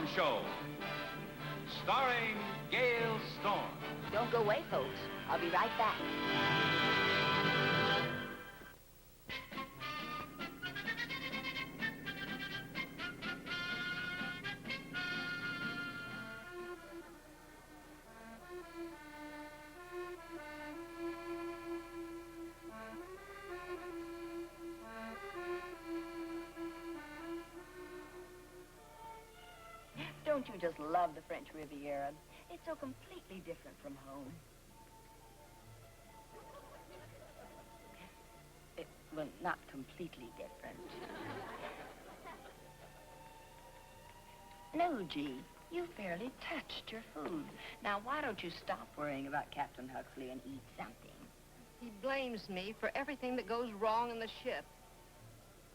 Sitcom show, starring Gale Storm. Don't go away, folks. I'll be right back. Don't you just love the French Riviera? It's so completely different from home. Well, not completely different. No, G, you fairly touched your food. Now, why don't you stop worrying about Captain Huxley and eat something? He blames me for everything that goes wrong in the ship.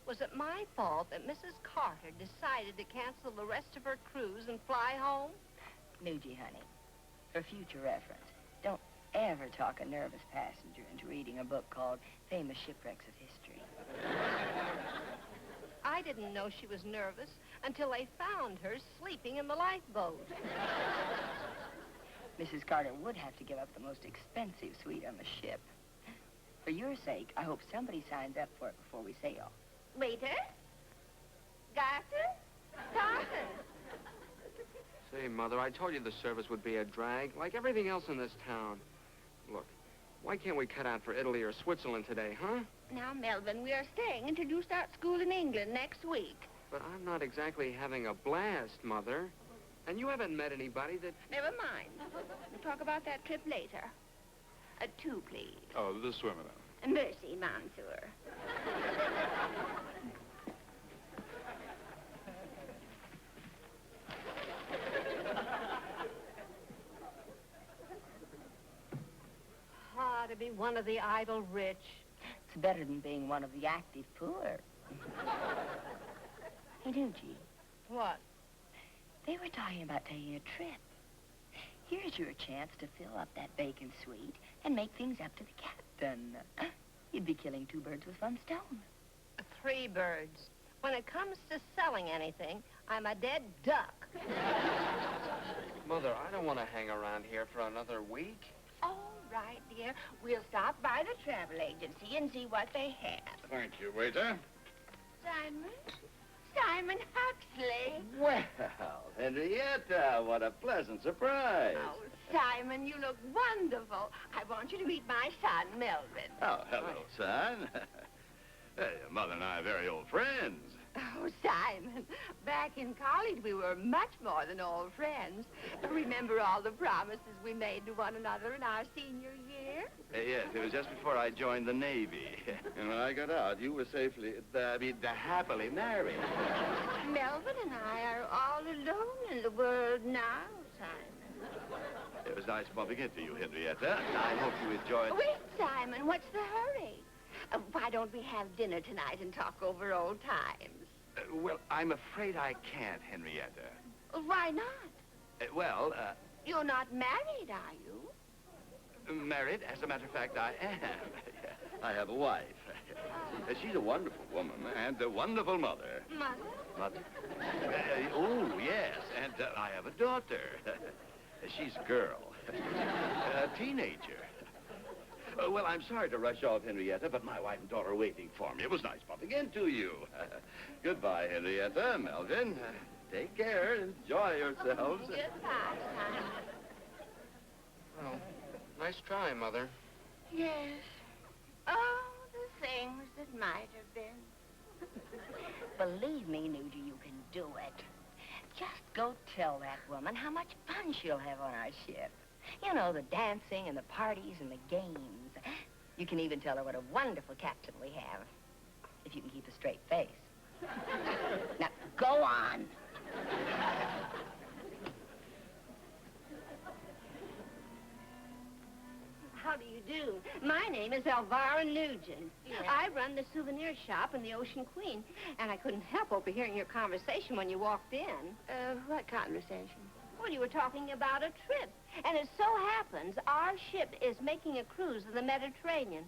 Was it my fault that Mrs. Carter decided to cancel the rest of her cruise and fly home? Nugie, honey, for future reference, don't ever talk a nervous passenger into reading a book called Famous Shipwrecks of History. I didn't know she was nervous until they found her sleeping in the lifeboat. Mrs. Carter would have to give up the most expensive suite on the ship. For your sake, I hope somebody signs up for it before we sail. Waiter? Garter? Carter? Say, Mother, I told you the service would be a drag, like everything else in this town. Look, why can't we cut out for Italy or Switzerland today, huh? Now, Melvin, we are staying until you start school in England next week. But I'm not exactly having a blast, Mother. And you haven't met anybody that... Never mind. We'll talk about that trip later. 2, please. Oh, this way, madame. Mercy, Monsieur. To be one of the idle rich. It's better than being one of the active poor. Hey, Nugie. What? They were talking about taking a trip. Here's your chance to fill up that vacant suite and make things up to the captain. You'd be killing 2 birds with 1 stone. 3 birds. When it comes to selling anything, I'm a dead duck. Mother, I don't want to hang around here for another week. All right, dear. We'll stop by the travel agency and see what they have. Thank you, waiter. Simon Huxley. Well, Henrietta, what a pleasant surprise. Oh, Simon, you look wonderful. I want you to meet my son, Melvin. Oh, hello, son. Hey, your mother and I are very old friends. Oh, Simon, back in college, we were much more than old friends. Remember all the promises we made to one another in our senior year? Yes, it was just before I joined the Navy. And when I got out, you were happily married. Melvin and I are all alone in the world now, Simon. It was nice bumping into you, Henrietta. I hope you enjoyed... Wait, Simon, what's the hurry? Why don't we have dinner tonight and talk over old times? Well, I'm afraid I can't, Henrietta. Why not? You're not married, are you? Married? As a matter of fact, I am. I have a wife. She's a wonderful woman and a wonderful mother. Mother? Mother? Oh, yes, and I have a daughter. She's a girl. A teenager. Well, I'm sorry to rush off, Henrietta, but my wife and daughter are waiting for me. It was nice bumping into you. Goodbye, Henrietta, Melvin. Take care and enjoy yourselves. Goodbye, Simon. Well, nice try, Mother. Yes. Oh, the things that might have been. Believe me, Nugie, you can do it. Just go tell that woman how much fun she'll have on our ship. You know, the dancing and the parties and the games. You can even tell her what a wonderful captain we have, if you can keep a straight face. Now, go on. How do you do? My name is Elvira Nugent. Yeah. I run the souvenir shop in the Ocean Queen, and I couldn't help overhearing your conversation when you walked in. What conversation? Well, you were talking about a trip. And it so happens our ship is making a cruise in the Mediterranean,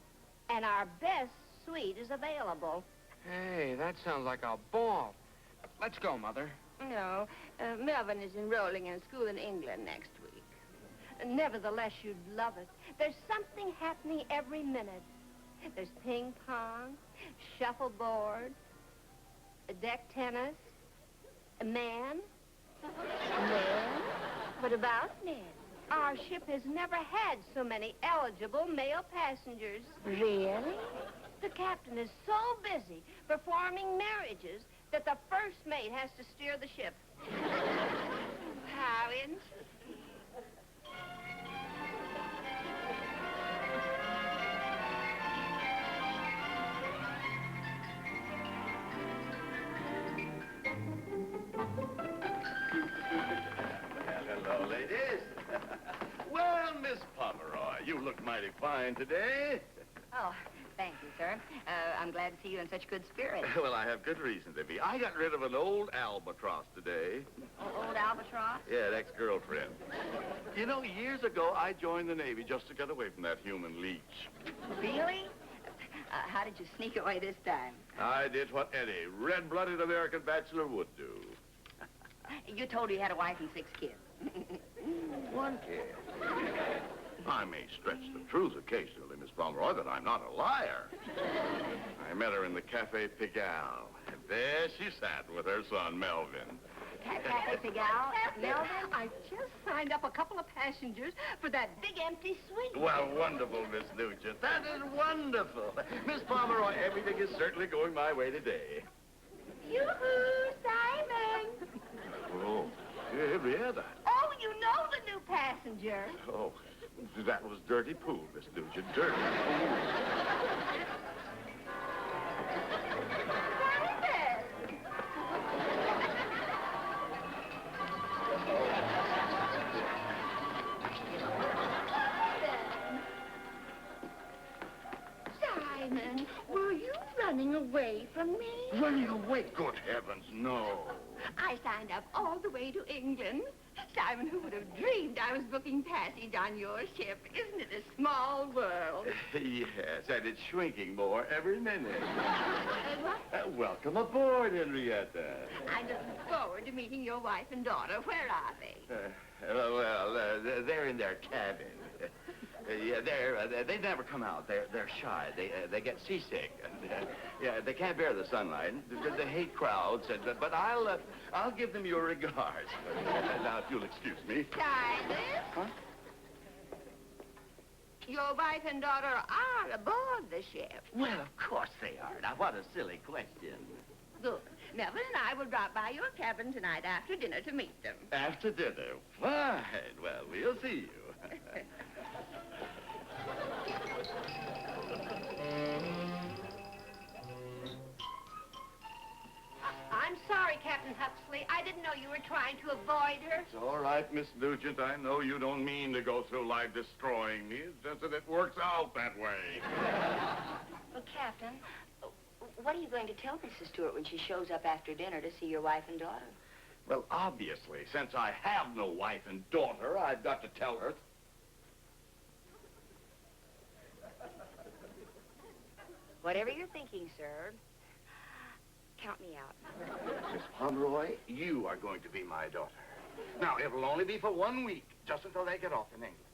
and our best suite is available. Hey, that sounds like a ball. Let's go, Mother. No, Melvin is enrolling in school in England next week. Nevertheless, you'd love it. There's something happening every minute. There's ping pong, shuffleboard, deck tennis, a man. Men? What about men? Our ship has never had so many eligible male passengers. Really? The captain is so busy performing marriages that the first mate has to steer the ship. How interesting. Hello, ladies. Well, Miss Pomeroy, you look mighty fine today. Oh, thank you, sir. I'm glad to see you in such good spirits. Well, I have good reason to be. I got rid of an old albatross today. Old albatross? Yeah, an ex-girlfriend. You know, years ago, I joined the Navy just to get away from that human leech. Really? How did you sneak away this time? I did what any red-blooded American bachelor would do. You told her you had a wife and 6 kids. One kid. I may stretch the truth occasionally, Miss Pomeroy, but I'm not a liar. I met her in the Cafe Pigalle, and there she sat with her son, Melvin. Cafe Pigalle? Melvin, I just signed up a couple of passengers for that big empty suite. Well, wonderful, Miss Nugent. That is wonderful. Miss Pomeroy, everything is certainly going my way today. Yoo-hoo, Simon. Oh, Henrietta. Oh, you know the new passenger. Oh, that was Dirty Pooh, Miss Nugent. Dirty Pooh. Simon, were you running away from me? Running away? Good heavens, no. I signed up all the way to England. Simon, who would have dreamed I was booking passage on your ship? Isn't it a small world? Yes, and it's shrinking more every minute. What? Welcome aboard, Henrietta. I'm looking forward to meeting your wife and daughter. Where are they? They're in their cabin. They never come out. They're shy. They get seasick. And, yeah, they can't bear the sunlight. They hate crowds. But I'll give them your regards. Now, if you'll excuse me. Simon? Huh? Your wife and daughter are aboard the ship. Well, of course they are. Now, what a silly question. Good. Melvin and I will drop by your cabin tonight after dinner to meet them. After dinner. Fine. Well, we'll see you. I'm sorry, Captain Huxley. I didn't know you were trying to avoid her. It's all right, Miss Nugent. I know you don't mean to go through life destroying me. It's just that it works out that way. Well, Captain, what are you going to tell Mrs. Stewart when she shows up after dinner to see your wife and daughter? Well, obviously, since I have no wife and daughter, I've got to tell her. Whatever you're thinking, sir, count me out. Miss Pomeroy, you are going to be my daughter. Now, it'll only be for 1 week, just until they get off in England.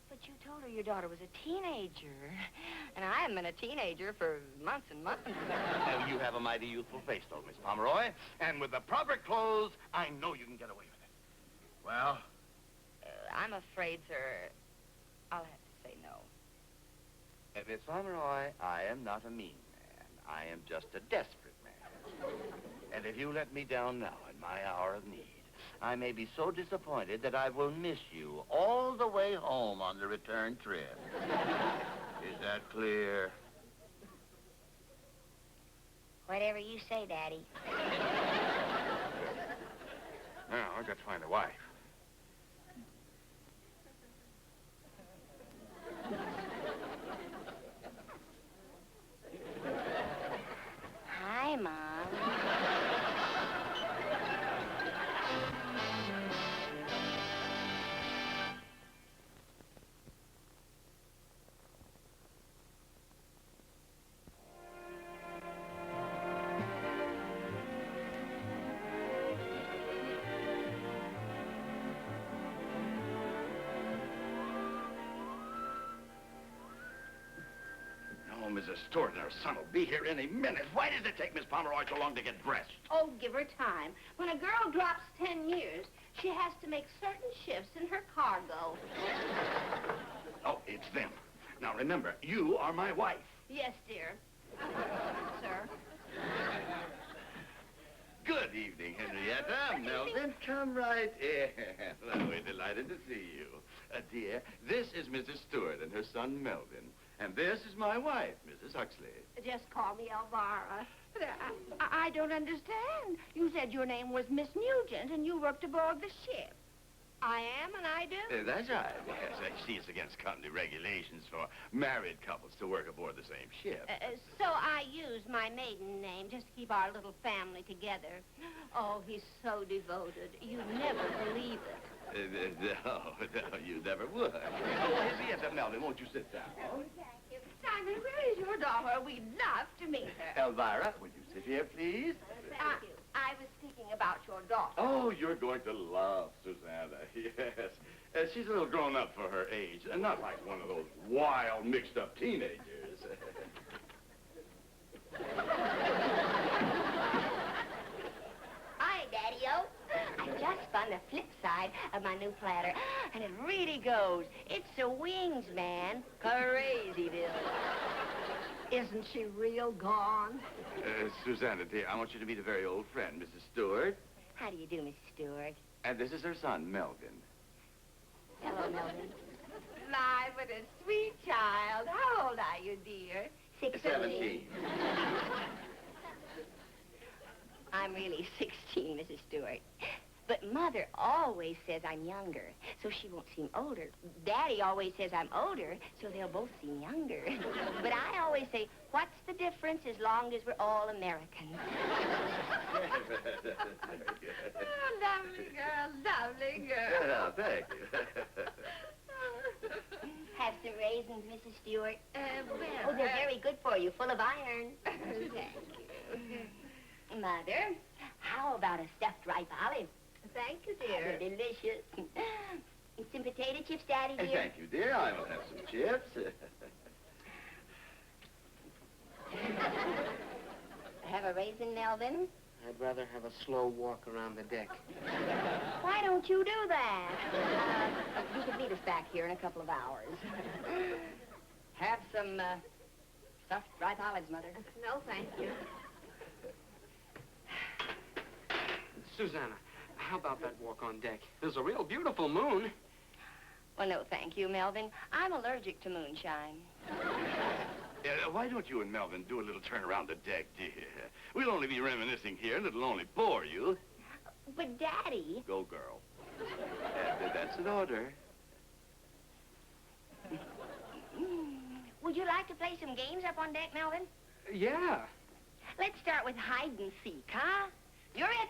But you told her your daughter was a teenager. And I haven't been a teenager for months and months. Oh, you have a mighty youthful face, though, Miss Pomeroy. And with the proper clothes, I know you can get away with it. Well? I'm afraid, sir, I'll have to say no. Miss Pomeroy, I am not a mean man. I am just a desperate man. And if you let me down now in my hour of need, I may be so disappointed that I will miss you all the way home on the return trip. Is that clear? Whatever you say, Daddy. Now, I've got to find a wife. Hi, Mom. Stewart and her son will be here any minute. Why does it take Miss Pomeroy so long to get dressed? Oh, give her time. When a girl drops 10 years, she has to make certain shifts in her cargo. Oh, it's them. Now, remember, you are my wife. Yes, dear. Sir. Good evening, Henrietta. Melvin, come right in. Well, we're delighted to see you. Dear, this is Mrs. Stewart and her son, Melvin. And this is my wife, Mrs. Huxley. Just call me Elvira. But I don't understand. You said your name was Miss Nugent and you worked aboard the ship. I am, and I do. That's right. Yes, I see it's against company regulations for married couples to work aboard the same ship. So I used my maiden name just to keep our little family together. Oh, he's so devoted. You'd never believe it. No, you never would. Oh, Henrietta, Melvin, won't you sit down? Oh, thank you. Simon, where is your daughter? We'd love to meet her. Elvira, would you sit here, please? Thank you. I was speaking about your daughter. Oh, you're going to love Susanna, yes. She's a little grown up for her age, and not like one of those wild, mixed-up teenagers. Hi, Daddy-O. I just spun the flip side of my new platter, and it really goes. It's the wings, man. Crazy, Bill. Isn't she real gone? Susanna, dear, I want you to meet a very old friend, Mrs. Stewart. How do you do, Miss Stewart? And this is her son, Melvin. Hello, Melvin. My, what a sweet child. How old are you, dear? 17. I'm really 16, Mrs. Stewart. But Mother always says I'm younger, so she won't seem older. Daddy always says I'm older, so they'll both seem younger. But I always say, what's the difference as long as we're all Americans? Oh, lovely girl, lovely girl. Yeah, thank you. Have some raisins, Mrs. Stewart. Well, Oh, they're very good for you, full of iron. Thank you. Mother, how about a stuffed ripe olive? Thank you, They're dear. delicious. And some potato chips, Daddy, dear? Thank you, dear. I will have some chips. Have a raisin, Melvin? I'd rather have a slow walk around the deck. Why don't you do that? You could meet us back here in a couple of hours. Have some stuffed ripe olives, Mother. No, thank you. Susanna, how about that walk on deck? There's a real beautiful moon. Well, no, thank you, Melvin. I'm allergic to moonshine. Why don't you and Melvin do a little turn around the deck, dear? We'll only be reminiscing here, and it'll only bore you. But, Daddy... Go, girl. That's an order. Would you like to play some games up on deck, Melvin? Yeah. Let's start with hide and seek, huh? You're it.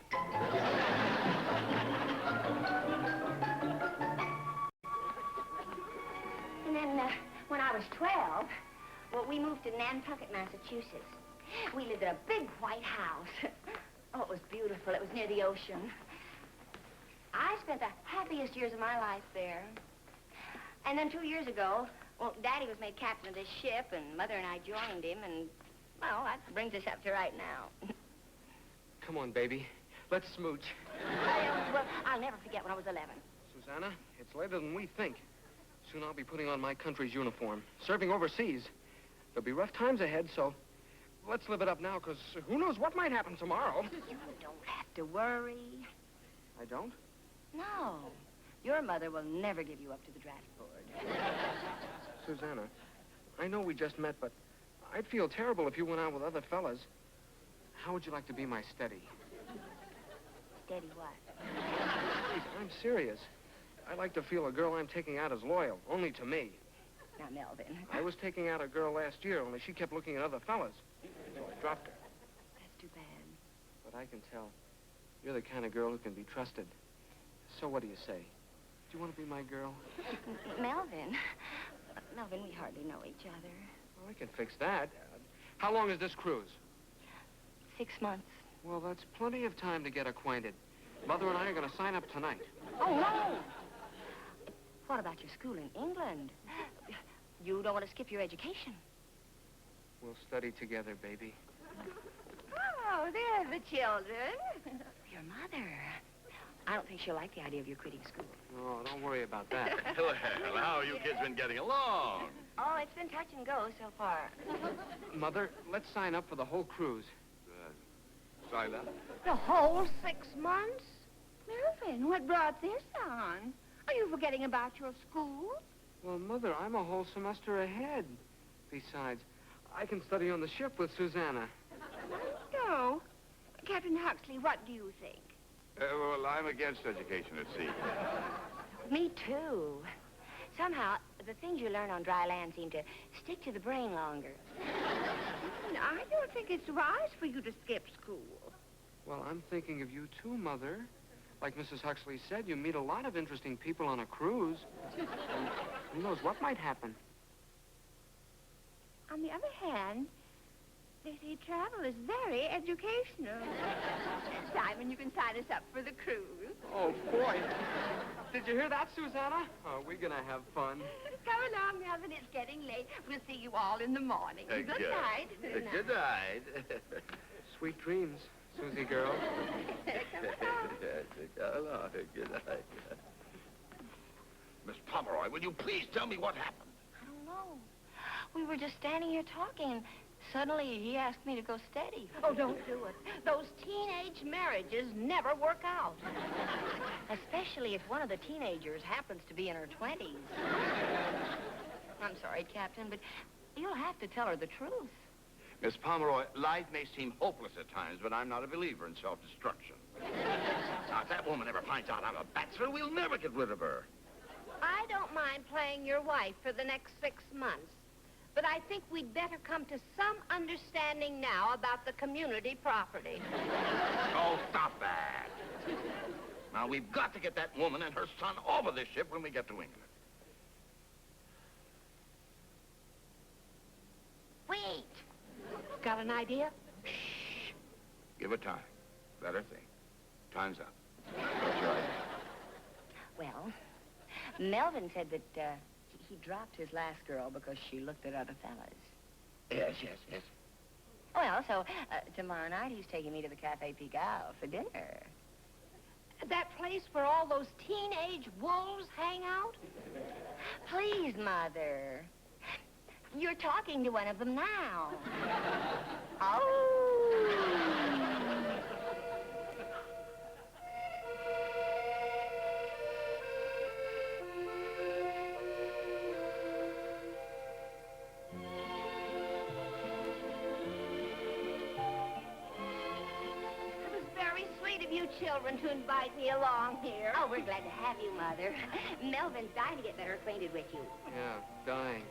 And then, when I was 12, well, we moved to Nantucket, Massachusetts. We lived in a big white house. Oh, it was beautiful. It was near the ocean. I spent the happiest years of my life there. And then 2 years ago, well, Daddy was made captain of this ship, and Mother and I joined him, and, well, that brings us up to right now. Come on, baby. Let's smooch. Well, I'll never forget when I was 11. Susanna, it's later than we think. Soon I'll be putting on my country's uniform, serving overseas. There'll be rough times ahead, so let's live it up now, because who knows what might happen tomorrow. You don't have to worry. I don't? No. Your mother will never give you up to the draft board. Susanna, I know we just met, but I'd feel terrible if you went out with other fellas. How would you like to be my steady? Steady what? Please, I'm serious. I like to feel a girl I'm taking out is loyal, only to me. Now, Melvin. I was taking out a girl last year, only she kept looking at other fellas. So I dropped her. That's too bad. But I can tell. You're the kind of girl who can be trusted. So what do you say? Do you want to be my girl? Melvin. Melvin, we hardly know each other. Well, I can fix that. How long is this cruise? 6 months. Well, that's plenty of time to get acquainted. Mother and I are going to sign up tonight. Oh, no! What about your school in England? You don't want to skip your education. We'll study together, baby. Oh, there's the children. Your mother. I don't think she'll like the idea of you quitting school. Oh, don't worry about that. Well, how you kids been getting along? Oh, it's been touch and go so far. Mother, let's sign up for the whole cruise. Sign up? The whole 6 months? Melvin, what brought this on? Are you forgetting about your school? Well, Mother, I'm a whole semester ahead. Besides, I can study on the ship with Susanna. No. Captain Huxley, what do you think? Well, I'm against education at sea. Me too. Somehow, the things you learn on dry land seem to stick to the brain longer. I don't think it's wise for you to skip school. Well, I'm thinking of you too, Mother. Like Mrs. Huxley said, you meet a lot of interesting people on a cruise. And who knows what might happen. On the other hand, they say travel is very educational. Simon, you can sign us up for the cruise. Oh, boy. Did you hear that, Susanna? Oh, we're gonna have fun. Come along, Melvin. It's getting late. We'll see you all in the morning. Good night. Good night. Sweet dreams, Susie girl. Come along. Good night. Miss Pomeroy, will you please tell me what happened? I don't know. We were just standing here talking, and suddenly he asked me to go steady. Oh, don't do it. Those teenage marriages never work out. Especially if one of the teenagers happens to be in her 20s. I'm sorry, Captain, but you'll have to tell her the truth. Miss Pomeroy, life may seem hopeless at times, but I'm not a believer in self-destruction. Now, if that woman ever finds out I'm a bachelor, we'll never get rid of her. I don't mind playing your wife for the next 6 months, but I think we'd better come to some understanding now about the community property. Oh, stop that. Now, we've got to get that woman and her son off of this ship when we get to England. Wait. Got an idea? Shh. Give her time. Let her think. Time's up. What's your idea? Well, Melvin said that he dropped his last girl because she looked at other fellas. Yes. Well, so tomorrow night he's taking me to the Cafe Pigalle for dinner. That place where all those teenage wolves hang out? Please, Mother. You're talking to one of them now. Oh. It was very sweet of you children to invite me along here. Oh, we're glad to have you, Mother. Melvin's dying to get better acquainted with you. Yeah, dying.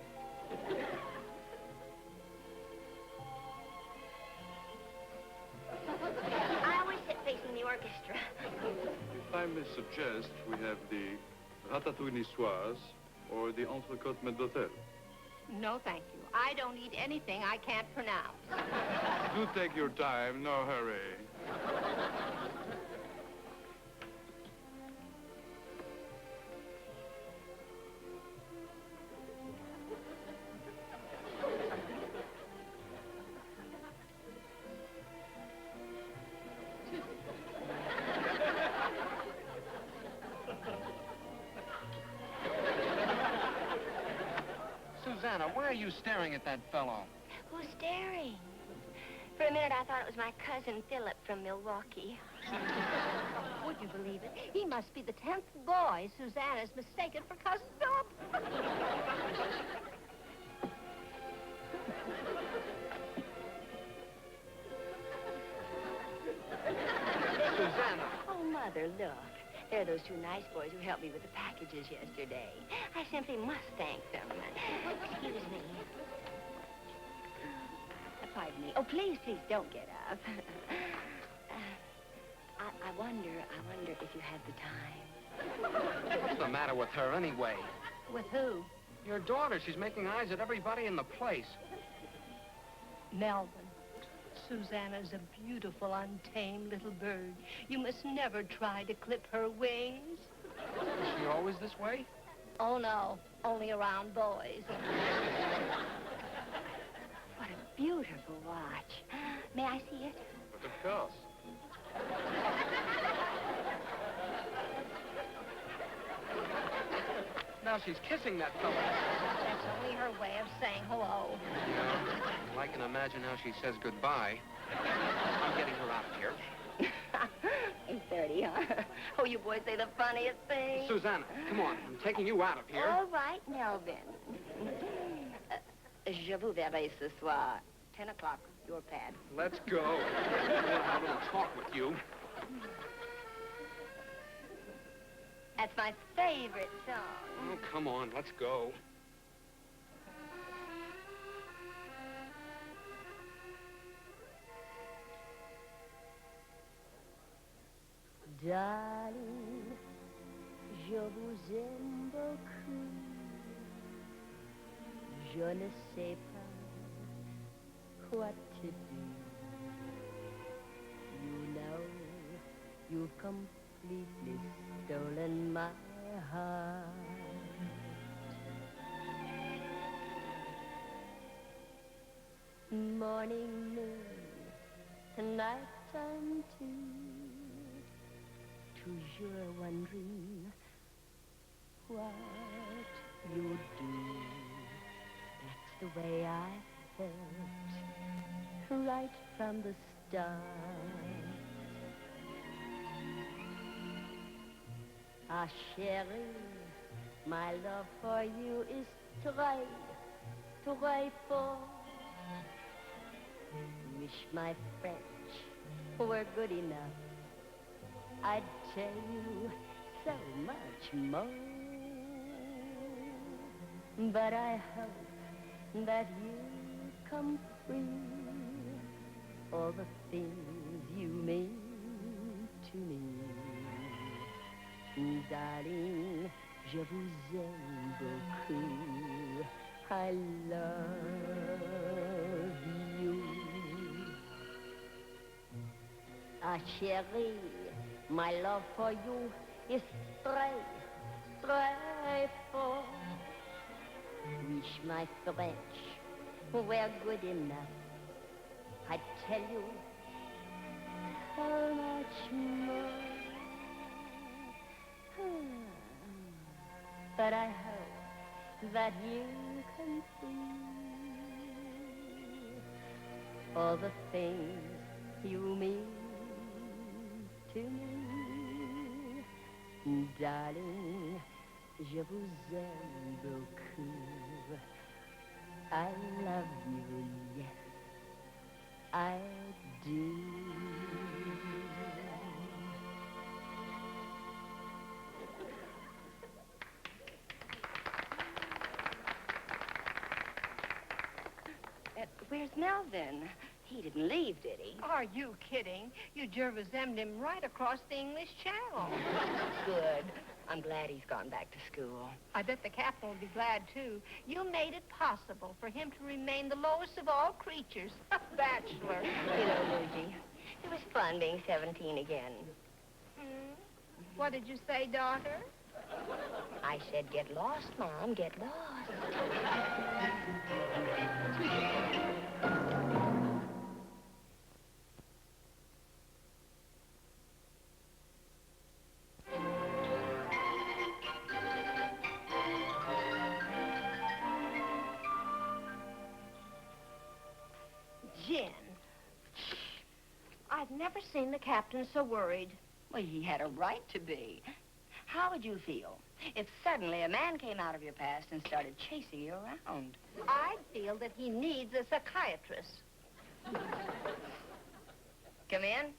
I always sit facing the orchestra. If I may suggest, we have the ratatouille niçoise or the entrecôte maître d'hôtel. No, thank you. I don't eat anything I can't pronounce. Do take your time, no hurry. Susanna, why are you staring at that fellow? Who's staring? For a minute, I thought it was my cousin Philip from Milwaukee. Would you believe it? He must be the 10th boy Susanna's mistaken for Cousin Philip. Susanna! Oh, Mother, look. There are those two nice boys who helped me with the packages yesterday. I simply must thank them. Excuse me. Pardon me. Oh, please, don't get up. I wonder if you have the time. What's the matter with her anyway? With who? Your daughter. She's making eyes at everybody in the place. Melvin. Susanna's a beautiful, untamed little bird. You must never try to clip her wings. Is she always this way? Oh, no. Only around boys. What a beautiful watch. May I see it? But of course. Now she's kissing that fella. That's only her way of saying hello. Yeah. Well, I can imagine how she says goodbye. I'm getting her out of here. 30, huh? Oh, you boys say the funniest thing. Susanna, come on. I'm taking you out of here. All right, Melvin. Je vous verrai ce soir. 10 o'clock, your pad. Let's go. I want to have a little talk with you. That's my favorite song. Oh, come on. Let's go. Darling, je vous aime beaucoup. Je ne sais pas what to do. You know, you've completely stolen my heart. Morning, noon, night time too. Toujours wondering what you do. That's the way I felt right from the start. Ah, chérie, my love for you is très, très fort. Wish my French were good enough. I'd tell you so much more. But I hope that you come free. All the things you mean to me. Darling, je vous aime beaucoup. I love you. Ah, chérie, my love for you is très, très fort. Wish my French were good enough. I'd tell you so much more. But I hope that you can see all the things you mean to me. Darling, je vous aime beaucoup. I love you, yes, I do. Where's Melvin? He didn't leave, did he? Are you kidding? You Jervis-M'd him right across the English Channel. Good. I'm glad he's gone back to school. I bet the captain will be glad, too. You made it possible for him to remain the lowest of all creatures, a bachelor. You know, Luigi, it was fun being 17 again. What did you say, daughter? I said, get lost, Mom, get lost. Jen, I've never seen the captain so worried. Well, he had a right to be. How would you feel if suddenly a man came out of your past and started chasing you around? I feel that he needs a psychiatrist. Come in.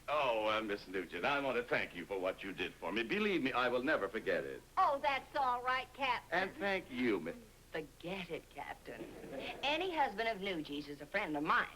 Oh, Miss Nugent, I want to thank you for what you did for me. Believe me, I will never forget it. Oh, that's all right, Captain. And thank you, Miss... Forget it, Captain. Any husband of Nugi's is a friend of mine.